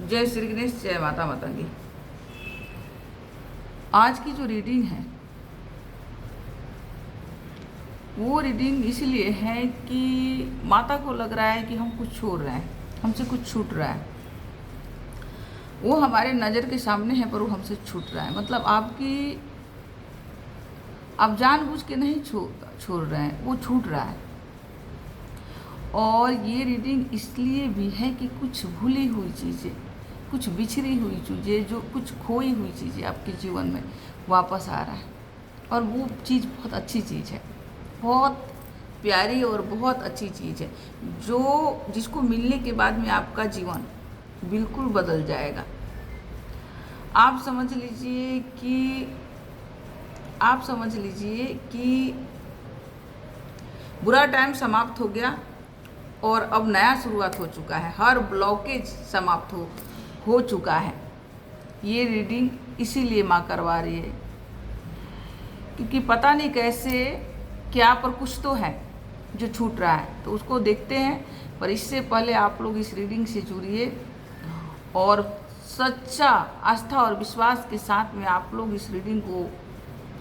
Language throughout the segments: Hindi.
जय श्री गणेश, जय माता मातंगी। आज की जो रीडिंग है वो रीडिंग इसलिए है कि माता को लग रहा है कि हम कुछ छोड़ रहे हैं, हमसे कुछ छूट रहा है। वो हमारे नज़र के सामने है पर वो हमसे छूट रहा है। मतलब आप जानबूझ के नहीं छोड़ रहे हैं, वो छूट रहा है। और ये रीडिंग इसलिए भी है कि कुछ भूली हुई चीज़ें, कुछ बिछड़ी हुई चीज़ें, जो कुछ खोई हुई चीज़ें आपके जीवन में वापस आ रहा है। और वो चीज़ बहुत अच्छी चीज़ है, बहुत प्यारी और बहुत अच्छी चीज़ है, जिसको मिलने के बाद में आपका जीवन बिल्कुल बदल जाएगा। आप समझ लीजिए कि बुरा टाइम समाप्त हो गया और अब नया शुरुआत हो चुका है। हर ब्लॉकेज समाप्त हो चुका है। ये रीडिंग इसीलिए माँ करवा रही है क्योंकि पता नहीं कैसे क्या, पर कुछ तो है जो छूट रहा है, तो उसको देखते हैं। पर इससे पहले आप लोग इस रीडिंग से जुड़िए और सच्चा आस्था और विश्वास के साथ में आप लोग इस रीडिंग को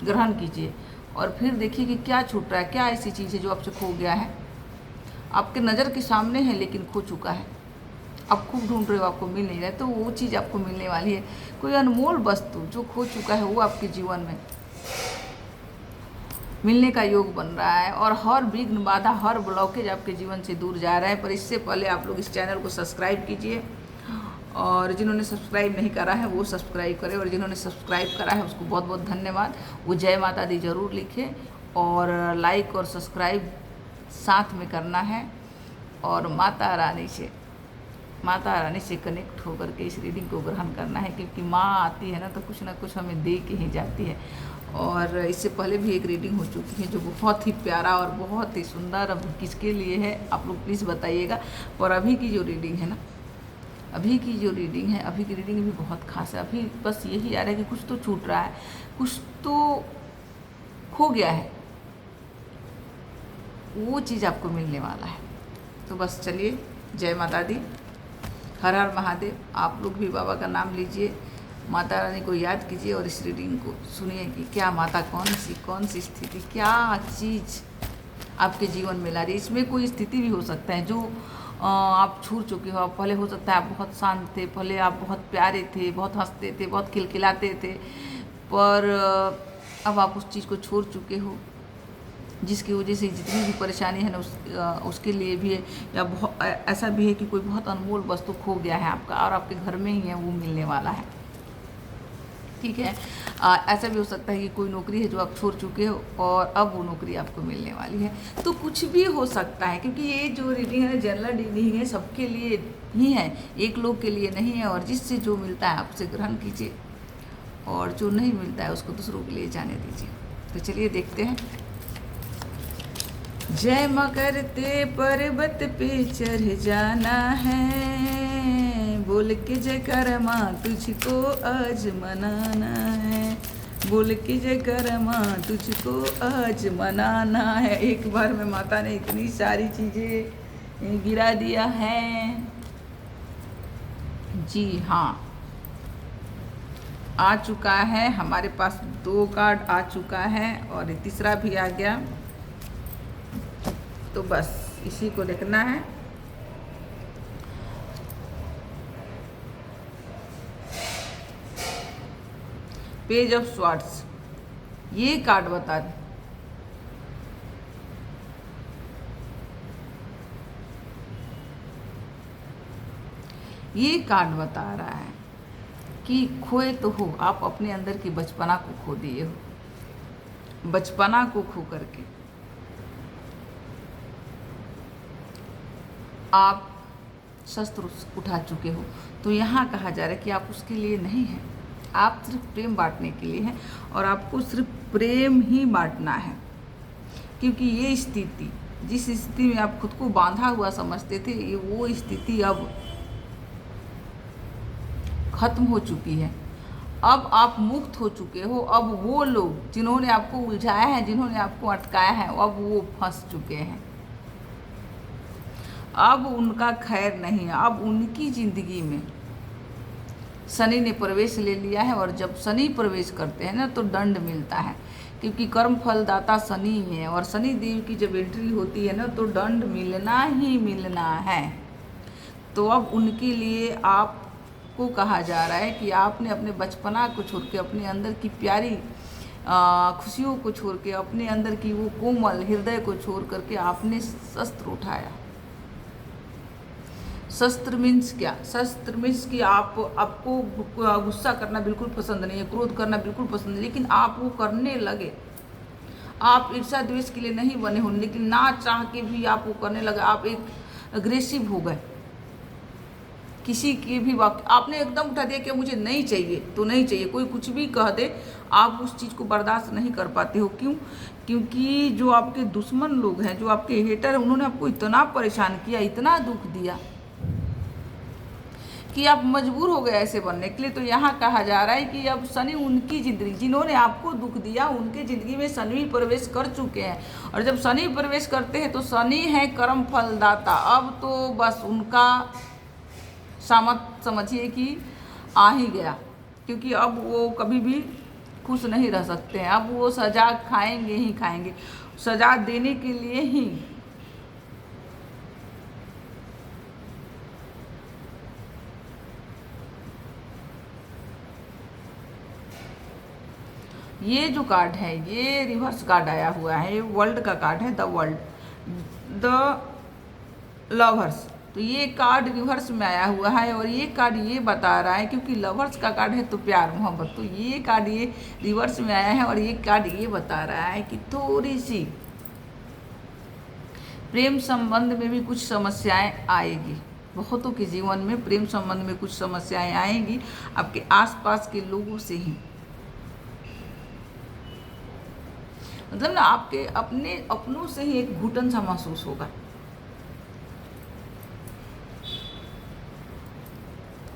ग्रहण कीजिए और फिर देखिए कि क्या छूट रहा है, क्या ऐसी चीज़ है जो आपसे खो गया है, आपके नज़र के सामने है लेकिन खो चुका है। आप खूब ढूंढ रहे हो, आपको मिल नहीं रहा है, तो वो चीज़ आपको मिलने वाली है। कोई अनमोल वस्तु जो खो चुका है वो आपके जीवन में मिलने का योग बन रहा है और हर विघ्न बाधा, हर ब्लॉकेज आपके जीवन से दूर जा रहा है। पर इससे पहले आप लोग इस चैनल को सब्सक्राइब कीजिए और जिन्होंने सब्सक्राइब नहीं करा है वो सब्सक्राइब करें, और जिन्होंने सब्सक्राइब करा है उसको बहुत बहुत धन्यवाद। वो जय माता दी ज़रूर लिखें और लाइक और सब्सक्राइब साथ में करना है। और माता रानी से कनेक्ट होकर के इस रीडिंग को ग्रहण करना है, क्योंकि माँ आती है ना तो कुछ ना कुछ हमें दे के ही जाती है। और इससे पहले भी एक रीडिंग हो चुकी है जो बहुत ही प्यारा और बहुत ही सुंदर, अब किसके लिए है आप लोग प्लीज़ बताइएगा। और अभी की जो रीडिंग है ना, अभी की रीडिंग भी बहुत खास है। अभी बस यही आ रहा है कि कुछ तो छूट रहा है, कुछ तो खो गया है, वो चीज़ आपको मिलने वाला है। तो बस चलिए, जय माता दी, हर हर महादेव। आप लोग भी बाबा का नाम लीजिए, माता रानी को याद कीजिए और इस रीडिंग को सुनिए कि क्या माता कौन सी स्थिति, क्या चीज़ आपके जीवन में ला रही है। इसमें कोई स्थिति भी हो सकता है जो आप छू चुके हो। पहले हो सकता है आप बहुत शांत थे, पहले आप बहुत प्यारे थे, बहुत हंसते थे, बहुत खिलखिलाते थे, पर अब आप उस चीज़ को छोड़ चुके हो, जिसकी वजह से जितनी भी परेशानी है ना उसके लिए भी है, या ऐसा भी है कि कोई बहुत अनमोल वस्तु खो गया है आपका और आपके घर में ही है, वो मिलने वाला है। ठीक है, ऐसा भी हो सकता है कि कोई नौकरी है जो आप छोड़ चुके हो और अब वो नौकरी आपको मिलने वाली है। तो कुछ भी हो सकता है, क्योंकि ये जो रीडिंग है जनरल रीडिंग है, सबके लिए ही है, एक लोग के लिए नहीं है। और जिससे जो मिलता है आपसे ग्रहण कीजिए और जो नहीं मिलता है उसको दूसरों के लिए जाने दीजिए। तो चलिए देखते हैं। जय माँ करते पर्वत पे चढ़ जाना है, बोल के जयकार माँ तुझको आज मनाना है, बोल के जयकार माँ तुझको आज मनाना है। एक बार में माता ने इतनी सारी चीज़ें गिरा दिया है। जी हाँ, आ चुका है, हमारे पास 2 कार्ड आ चुका है और तीसरा भी आ गया। तो बस इसी को देखना है। पेज ऑफ स्वॉर्ड्स, ये कार्ड बता दे। ये कार्ड बता रहा है कि खोए तो हो, आप अपने अंदर की बचपना को खो दिए हो। बचपना को खो करके आप शस्त्र उठा चुके हो। तो यहाँ कहा जा रहा है कि आप उसके लिए नहीं हैं, आप सिर्फ प्रेम बांटने के लिए हैं और आपको सिर्फ प्रेम ही बांटना है। क्योंकि ये स्थिति, जिस स्थिति में आप खुद को बांधा हुआ समझते थे, ये वो स्थिति अब खत्म हो चुकी है। अब आप मुक्त हो चुके हो। अब वो लोग जिन्होंने आपको उलझाया है, जिन्होंने आपको अटकाया है, अब वो फंस चुके हैं। अब उनका खैर नहीं है। अब उनकी ज़िंदगी में शनि ने प्रवेश ले लिया है, और जब शनि प्रवेश करते हैं ना तो दंड मिलता है, क्योंकि कर्म फलदाता शनि है, और शनि देव की जब एंट्री होती है ना तो दंड मिलना ही मिलना है। तो अब उनके लिए आपको कहा जा रहा है कि आपने अपने बचपना को छोड़ के, अपने अंदर की प्यारी खुशियों को छोड़ के, अपने अंदर की वो कोमल हृदय को छोड़ करके आपने शस्त्र उठाया। शस्त्र मीन्स क्या? शस्त्र मीन्स कि आपको गुस्सा करना बिल्कुल पसंद नहीं है, क्रोध करना बिल्कुल पसंद नहीं, लेकिन आप वो करने लगे। आप ईर्ष्या द्वेष के लिए नहीं बने हो, लेकिन ना चाह के भी आप वो करने लगे। आप एक अग्रेसिव हो गए। किसी की भी वाक्य आपने एकदम उठा दिया कि मुझे नहीं चाहिए तो नहीं चाहिए, कोई कुछ भी कह दे आप उस चीज़ को बर्दाश्त नहीं कर पाते हो। क्यों? क्योंकि जो आपके दुश्मन लोग हैं, जो आपके हेटर हैं, उन्होंने आपको इतना परेशान किया, इतना दुख दिया कि आप मजबूर हो गए ऐसे बनने के लिए। तो यहाँ कहा जा रहा है कि अब शनि उनकी जिंदगी, जिन्होंने आपको दुख दिया, उनके जिंदगी में शनि प्रवेश कर चुके हैं, और जब शनि प्रवेश करते हैं तो शनि है कर्म फलदाता। अब तो बस उनका सामत समझिए कि आ ही गया, क्योंकि अब वो कभी भी खुश नहीं रह सकते हैं। अब वो सजा खाएंगे ही खाएंगे, सजा देने के लिए ही। ये जो कार्ड है ये रिवर्स कार्ड आया हुआ है, ये वर्ल्ड का कार्ड है, द वर्ल्ड, द लवर्स। तो ये कार्ड रिवर्स में आया हुआ है, और ये कार्ड ये बता रहा है, क्योंकि लवर्स का कार्ड है तो प्यार मोहब्बत, तो ये कार्ड ये रिवर्स में आया है, और ये कार्ड ये बता रहा है कि थोड़ी सी प्रेम संबंध में भी कुछ समस्याएं आएगी। बहुतों के जीवन में प्रेम संबंध में कुछ समस्याएं आएंगी, आपके आसपास के लोगों से ही। मतलब ना आपके अपने अपनों से ही एक घुटन सा महसूस होगा।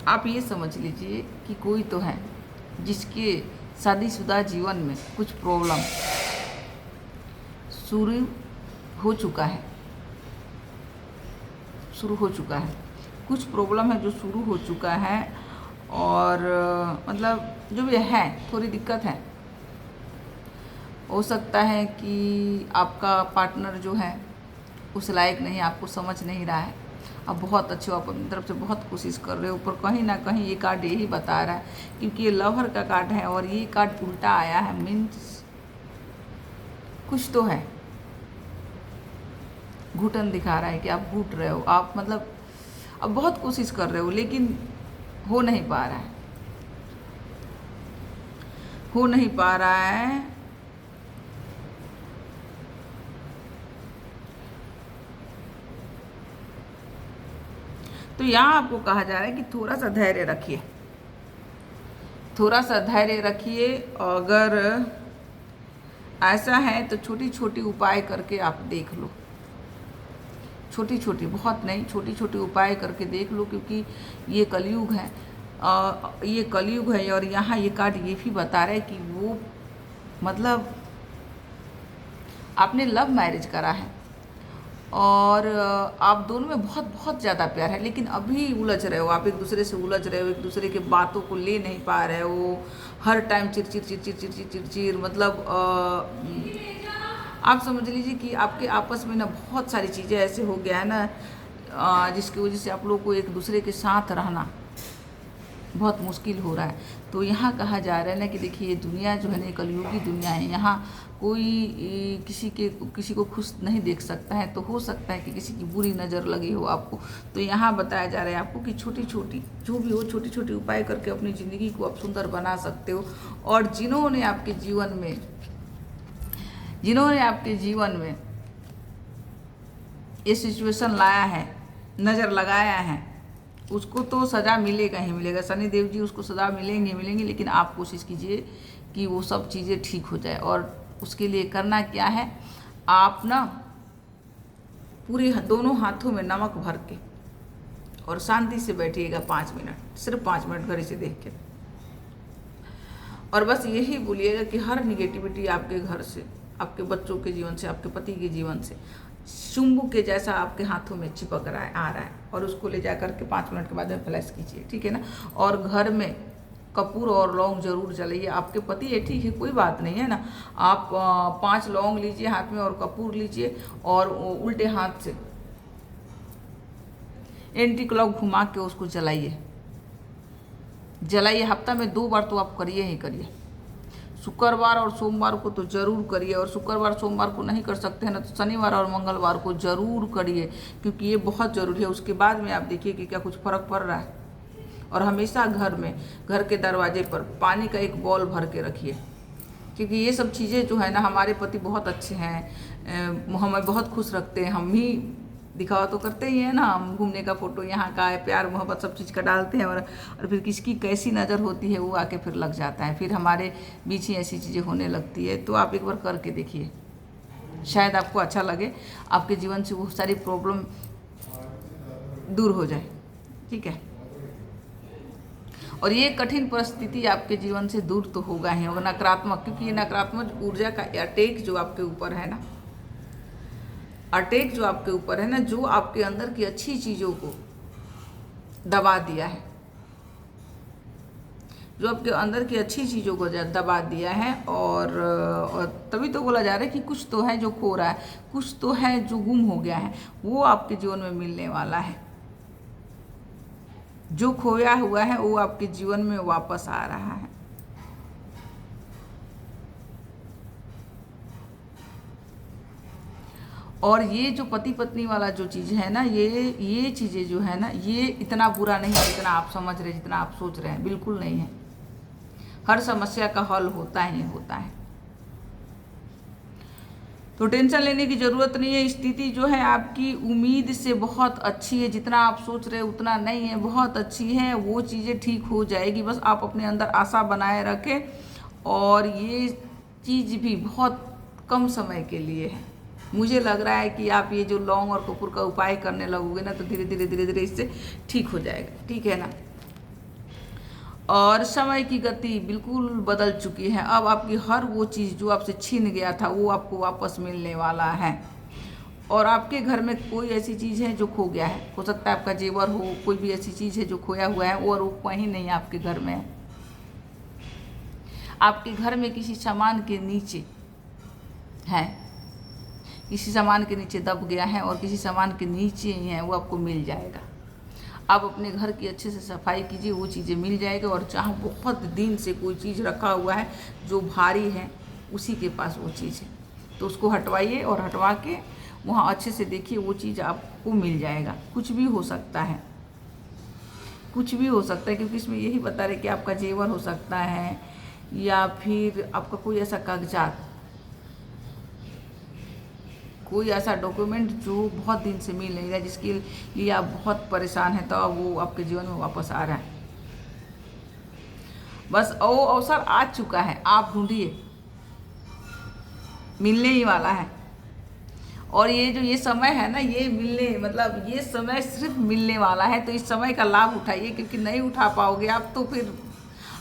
आप ये समझ लीजिए कि कोई तो है जिसके शादीशुदा जीवन में कुछ प्रॉब्लम शुरू हो चुका है, कुछ प्रॉब्लम है जो शुरू हो चुका है, और मतलब जो भी है थोड़ी दिक्कत है। हो सकता है कि आपका पार्टनर जो है उस लायक नहीं, आपको समझ नहीं रहा है, आप बहुत अच्छे हो, आप अपनी तरफ से बहुत कोशिश कर रहे हो, पर कहीं ना कहीं ये कार्ड यही बता रहा है, क्योंकि ये लवर का कार्ड है और ये कार्ड उल्टा आया है, मीन्स कुछ तो है, घुटन दिखा रहा है कि आप घुट रहे हो, आप मतलब अब बहुत कोशिश कर रहे हो लेकिन हो नहीं पा रहा है, हो नहीं पा रहा है। तो यहाँ आपको कहा जा रहा है कि थोड़ा सा धैर्य रखिए, थोड़ा सा धैर्य रखिए। अगर ऐसा है तो छोटी छोटी उपाय करके आप देख लो, छोटी छोटी, बहुत नहीं, छोटी छोटी उपाय करके देख लो, क्योंकि ये कलयुग है, ये कलयुग है। और यहाँ ये कार्ड ये भी बता रहा है कि वो मतलब आपने लव मैरिज करा है और आप दोनों में बहुत बहुत ज़्यादा प्यार है, लेकिन अभी उलझ रहे हो, आप एक दूसरे से उलझ रहे हो, एक दूसरे के बातों को ले नहीं पा रहे हो, हर टाइम चिड़चिड़ चिड़चिड़ चिड़चिड़ चिड़चिड़, मतलब आप समझ लीजिए कि आपके आपस में ना बहुत सारी चीज़ें ऐसे हो गया है ना, जिसकी वजह से आप लोगों को एक दूसरे के साथ रहना बहुत मुश्किल हो रहा है। तो यहाँ कहा जा रहा है ना कि देखिए ये दुनिया जो है ना, कलयुगी दुनिया है, यहाँ कोई किसी को खुश नहीं देख सकता है। तो हो सकता है कि किसी की बुरी नज़र लगी हो आपको। तो यहाँ बताया जा रहा है आपको कि छोटी छोटी जो भी हो, छोटी छोटी उपाय करके अपनी ज़िंदगी को आप सुंदर बना सकते हो। और जिन्होंने आपके जीवन में ये सिचुएशन लाया है, नज़र लगाया है, उसको तो सज़ा मिलेगा ही मिलेगा, शनिदेव जी उसको सज़ा मिलेंगे, लेकिन आप कोशिश कीजिए कि वो सब चीज़ें ठीक हो जाए। और उसके लिए करना क्या है, आप ना पूरे दोनों हाथों में नमक भर के और शांति से बैठिएगा 5 मिनट, सिर्फ 5 मिनट घड़ी से देख के, और बस यही बोलिएगा कि हर निगेटिविटी आपके घर से, आपके बच्चों के जीवन से, आपके पति के जीवन से चुंबक के जैसा आपके हाथों में चिपक रहा है, आ रहा है, और उसको ले जा करके 5 मिनट के बाद में फ्लैश कीजिए, ठीक है ना। और घर में कपूर और लौंग जरूर जलाइए। आपके पति है, ठीक है, कोई बात नहीं है ना। आप 5 लौंग लीजिए हाथ में और कपूर लीजिए और उल्टे हाथ से एंटी क्लॉक घुमा के उसको जलाइए। हफ्ता में 2 बार तो आप करिए ही करिए। शुक्रवार और सोमवार को तो जरूर करिए, और शुक्रवार सोमवार को नहीं कर सकते हैं ना तो शनिवार और मंगलवार को जरूर करिए, क्योंकि ये बहुत ज़रूरी है। उसके बाद में आप देखिए कि क्या कुछ फर्क पड़ रहा है। और हमेशा घर के दरवाजे पर पानी का एक बॉल भर के रखिए, क्योंकि ये सब चीज़ें जो है ना, हमारे पति बहुत अच्छे हैं, हमें बहुत खुश रखते हैं। हम ही दिखावा तो करते ही हैं ना, हम घूमने का फोटो यहाँ का है, प्यार मोहब्बत सब चीज़ का डालते हैं, और फिर किसकी कैसी नज़र होती है वो आके फिर लग जाता है, फिर हमारे बीच ही ऐसी चीज़ें होने लगती है। तो आप एक बार करके देखिए, शायद आपको अच्छा लगे, आपके जीवन से वो सारी प्रॉब्लम दूर हो जाए, ठीक है। और ये कठिन परिस्थिति आपके जीवन से दूर तो होगा ही, और नकारात्मक, क्योंकि ये नकारात्मक ऊर्जा का अटैक जो आपके ऊपर है ना, अटैक जो आपके ऊपर है ना, जो आपके अंदर की अच्छी चीज़ों को दबा दिया है, जो आपके अंदर की अच्छी चीज़ों को दबा दिया है, और तभी तो बोला जा रहा है कि कुछ तो है जो खो रहा है, कुछ तो है जो गुम हो गया है, वो आपके जीवन में मिलने वाला है। जो खोया हुआ है वो आपके जीवन में वापस आ रहा है। और ये जो पति पत्नी वाला जो चीज़ है ना, ये चीज़ें जो है ना, ये इतना बुरा नहीं है जितना आप समझ रहे, जितना आप सोच रहे हैं, बिल्कुल नहीं है। हर समस्या का हल होता ही होता है, तो टेंशन लेने की ज़रूरत नहीं है। स्थिति जो है आपकी उम्मीद से बहुत अच्छी है, जितना आप सोच रहे उतना नहीं है, बहुत अच्छी है। वो चीज़ें ठीक हो जाएगी, बस आप अपने अंदर आशा बनाए रखें। और ये चीज़ भी बहुत कम समय के लिए है। मुझे लग रहा है कि आप ये जो लौंग और कपूर का उपाय करने लगोगे ना, तो धीरे धीरे इससे ठीक हो जाएगा, ठीक है ना। और समय की गति बिल्कुल बदल चुकी है। अब आपकी हर वो चीज़ जो आपसे छीन गया था वो आपको वापस मिलने वाला है। और आपके घर में कोई ऐसी चीज़ है जो खो गया है, हो सकता है आपका जेवर हो, कोई भी ऐसी चीज़ है जो खोया हुआ है, और वो कहीं नहीं आपके घर में है। आपके घर में किसी सामान के नीचे है, किसी सामान के नीचे दब गया है, और किसी सामान के नीचे ही है, वो आपको मिल जाएगा। आप अपने घर की अच्छे से सफाई कीजिए, वो चीज़ें मिल जाएगी। और जहाँ बहुत दिन से कोई चीज़ रखा हुआ है जो भारी है, उसी के पास वो चीज़ है, तो उसको हटवाइए, और हटवा के वहाँ अच्छे से देखिए, वो चीज़ आपको मिल जाएगा। कुछ भी हो सकता है, कुछ भी हो सकता है, क्योंकि इसमें यही बता रहे कि आपका जेवर हो सकता है, या फिर आपका कोई ऐसा कागजात, कोई ऐसा डॉक्यूमेंट जो बहुत दिन से मिल नहीं रहा, जिसके लिए आप बहुत परेशान हैं, तो वो आपके जीवन में वापस आ रहा है। बस वो अवसर आ चुका है, आप ढूंढिए, मिलने ही वाला है। और ये समय है ना, ये मिलने, मतलब ये समय सिर्फ मिलने वाला है, तो इस समय का लाभ उठाइए, क्योंकि नहीं उठा पाओगे आप तो फिर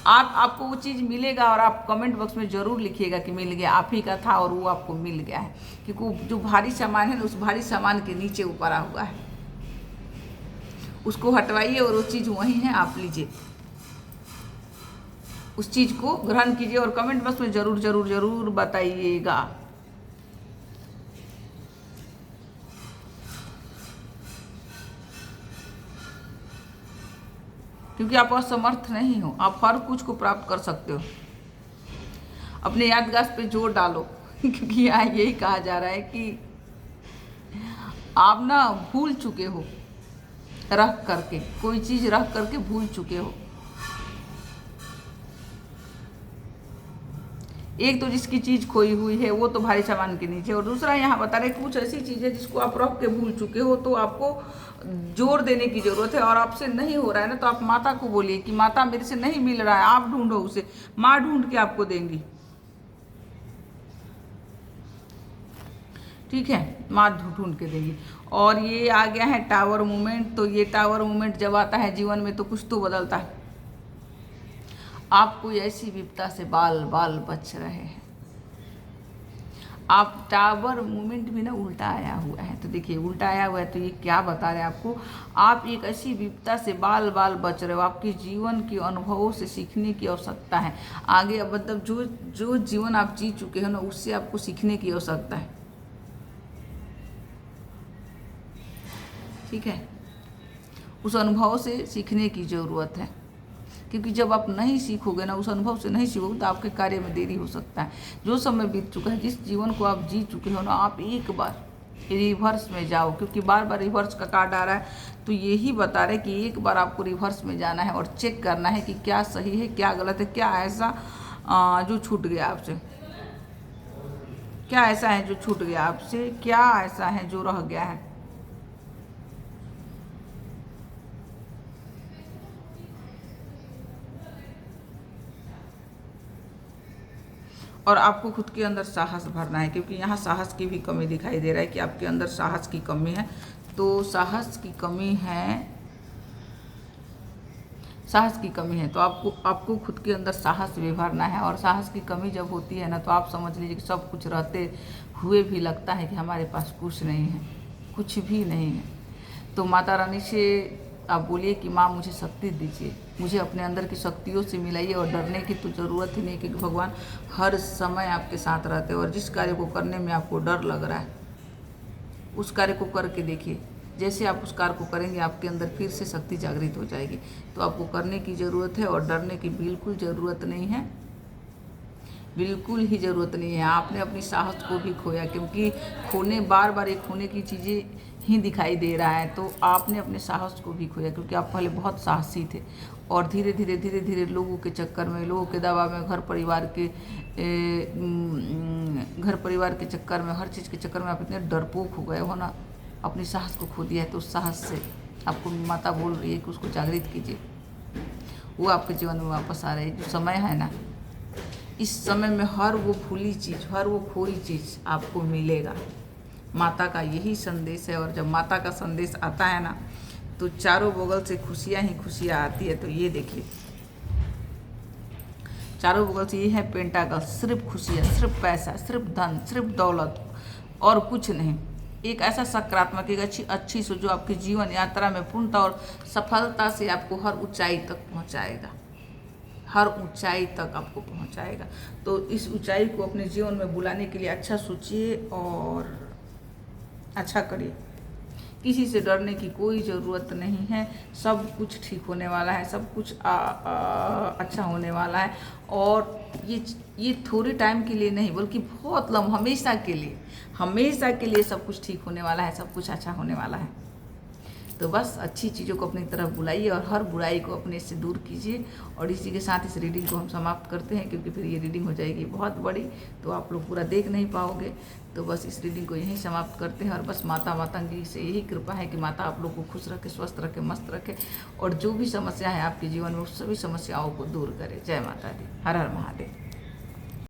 आपको वो चीज़ मिलेगा, और आप कमेंट बॉक्स में ज़रूर लिखिएगा कि मिल गया, आप ही का था और वो आपको मिल गया है। क्योंकि जो भारी सामान है ना, उस भारी सामान के नीचे ऊपर आ हुआ है, उसको हटवाइए, और वो चीज़ वहीं है, आप लीजिए, उस चीज़ को ग्रहण कीजिए, और कमेंट बॉक्स में ज़रूर ज़रूर ज़रूर बताइएगा। क्योंकि आप असमर्थ नहीं हो, आप हर कुछ को प्राप्त कर सकते हो। अपने यादगार पे जोर डालो, क्योंकि यहाँ यही कहा जा रहा है कि आप ना भूल चुके हो, रख करके कोई चीज़ रख करके भूल चुके हो। एक तो जिसकी चीज़ खोई हुई है वो तो भारी सामान के नीचे, और दूसरा यहाँ बता रहे कुछ ऐसी चीज़ है जिसको आप रख के भूल चुके हो, तो आपको जोर देने की ज़रूरत है। और आपसे नहीं हो रहा है ना, तो आप माता को बोलिए कि माता मेरे से नहीं मिल रहा है, आप ढूंढो उसे, माँ ढूंढ के आपको देंगी, ठीक है, माँ ढूंढ के देगी। और ये आ गया है टावर मूवमेंट, तो ये टावर मूवमेंट जब आता है जीवन में तो कुछ तो बदलता है। आप कोई ऐसी विपदा से बाल बाल बच रहे हैं, आप टावर मूवमेंट भी ना उल्टा आया हुआ है। तो देखिए उल्टा आया हुआ है, तो ये क्या बता रहे हैं आपको, आप एक ऐसी विपदा से बाल बाल बच रहे हो। आपके जीवन के अनुभवों से सीखने की आवश्यकता है। आगे अब मतलब जो जो जीवन आप जी चुके हो ना, उससे आपको सीखने की आवश्यकता है। ठीक है, उस अनुभव से सीखने की ज़रूरत है, क्योंकि जब आप नहीं सीखोगे ना, उस अनुभव से नहीं सीखोगे, तो आपके कार्य में देरी हो सकता है। जो समय बीत चुका है, जिस जीवन को आप जी चुके हो ना, आप एक बार रिवर्स में जाओ, क्योंकि बार बार रिवर्स का कार्ड आ रहा है। तो यही बता रहे कि एक बार आपको रिवर्स में जाना है और चेक करना है कि क्या सही है, क्या गलत है, क्या ऐसा जो छूट गया आपसे, क्या ऐसा है जो छूट गया आपसे, क्या ऐसा है जो रह गया है। और आपको खुद के अंदर साहस भरना है, क्योंकि यहाँ साहस की भी कमी दिखाई दे रहा है कि आपके अंदर साहस की कमी है। तो साहस की कमी है, साहस की कमी है, तो आपको खुद के अंदर साहस भी भरना है। और साहस की कमी जब होती है ना, तो आप समझ लीजिए कि सब कुछ रहते हुए भी लगता है कि हमारे पास कुछ नहीं है, कुछ भी नहीं है। तो माता रानी से आप बोलिए कि माँ मुझे शक्ति दीजिए, मुझे अपने अंदर की शक्तियों से मिलाइए। और डरने की तो ज़रूरत ही नहीं, क्योंकि भगवान हर समय आपके साथ रहते हैं। और जिस कार्य को करने में आपको डर लग रहा है, उस कार्य को करके देखिए। जैसे आप उस कार्य को करेंगे, आपके अंदर फिर से शक्ति जागृत हो जाएगी। तो आपको करने की ज़रूरत है, और डरने की बिल्कुल ज़रूरत नहीं है, बिल्कुल ही ज़रूरत नहीं है। आपने अपनी साहस को भी खोया, क्योंकि खोने बार बार ये खोने की चीज़ें ही दिखाई दे रहा है। तो आपने अपने साहस को भी खोया, क्योंकि आप पहले बहुत साहसी थे, और धीरे धीरे धीरे धीरे लोगों के चक्कर में, लोगों के दबाव में, घर परिवार के चक्कर में, हर चीज़ के चक्कर में आप इतने डरपोक हो गए हो ना, अपनी साहस को खो दिया है। तो उस साहस से आपको माता बोल रही है कि उसको जागृत कीजिए, वो आपके जीवन में वापस आ रही है। जो समय है ना, इस समय में हर वो भूली चीज़, हर वो खोई चीज़ आपको मिलेगा। माता का यही संदेश है। और जब माता का संदेश आता है ना, तो चारों बगल से खुशियाँ ही खुशियाँ आती है। तो ये देखिए, चारों बगल से ये है पेंटाकल, सिर्फ खुशियाँ, सिर्फ पैसा, सिर्फ धन, सिर्फ दौलत, और कुछ नहीं। एक ऐसा सकारात्मक, एक अच्छी सोच जो आपकी जीवन यात्रा में पूर्णता और सफलता से आपको हर ऊंचाई तक पहुंचाएगा, हर ऊंचाई तक आपको पहुंचाएगा। तो इस ऊंचाई को अपने जीवन में बुलाने के लिए अच्छा सोचिए और अच्छा करिए। किसी से डरने की कोई ज़रूरत नहीं है। सब कुछ ठीक होने वाला है, सब कुछ अच्छा होने वाला है। और ये थोड़े टाइम के लिए नहीं, बल्कि बहुत हमेशा के लिए, हमेशा के लिए सब कुछ ठीक होने वाला है, सब कुछ अच्छा होने वाला है। तो बस अच्छी चीज़ों को अपनी तरफ बुलाइए और हर बुराई को अपने से दूर कीजिए। और इसी के साथ इस रीडिंग को हम समाप्त करते हैं, क्योंकि फिर ये रीडिंग हो जाएगी बहुत बड़ी, तो आप लोग पूरा देख नहीं पाओगे। तो बस इस रीडिंग को यहीं समाप्त करते हैं। और बस माता मातंगी से यही कृपा है कि माता आप लोग को खुश रखे, स्वस्थ रखे, मस्त रखे, और जो भी समस्या है आपके जीवन में, उस सभी समस्याओं को दूर करे। जय माता दी, हर हर महादेव।